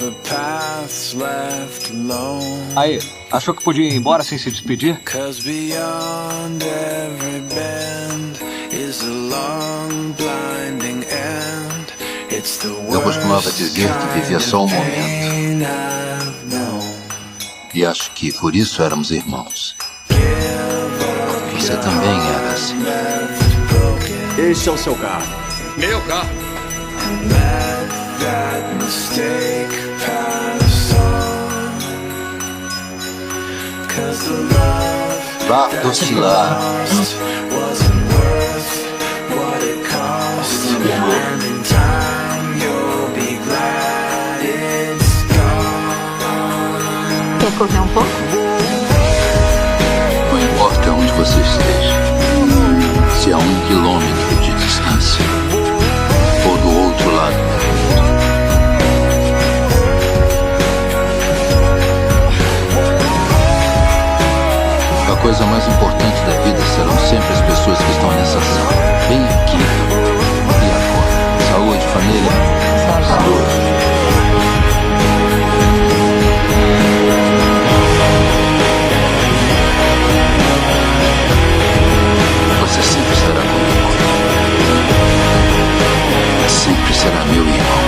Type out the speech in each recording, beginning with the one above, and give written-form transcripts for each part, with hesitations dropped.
the paths left alone. Aí, achou que podia ir embora sem se despedir? 'Cause beyond every bend is a long blinding end. It's the Eu costumava worst dizer que vivia só o momento. kind I've known. E acho que por isso éramos irmãos. Você também era assim. Este é o seu carro. Meu carro. Let that mistake pass on. 'Cause the love Vá oscilar. lost wasn't worth what it cost. And in time you'll be glad it's gone. Quer correr um pouco? Não importa onde você esteja. Se a 1 quilômetro de distância ou do outro lado. A coisa mais importante da vida serão sempre as pessoas que estão nessa sala. Bem aqui e agora. Saúde, família. Saúde. Você sempre estará comigo. Sempre será meu irmão.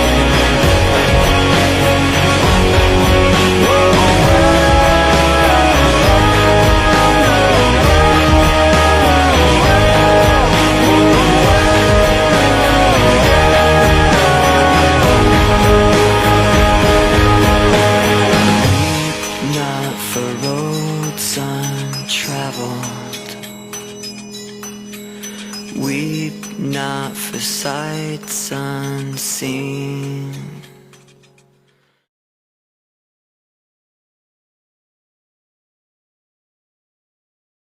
Not for roads untraveled. Weep not for sights unseen.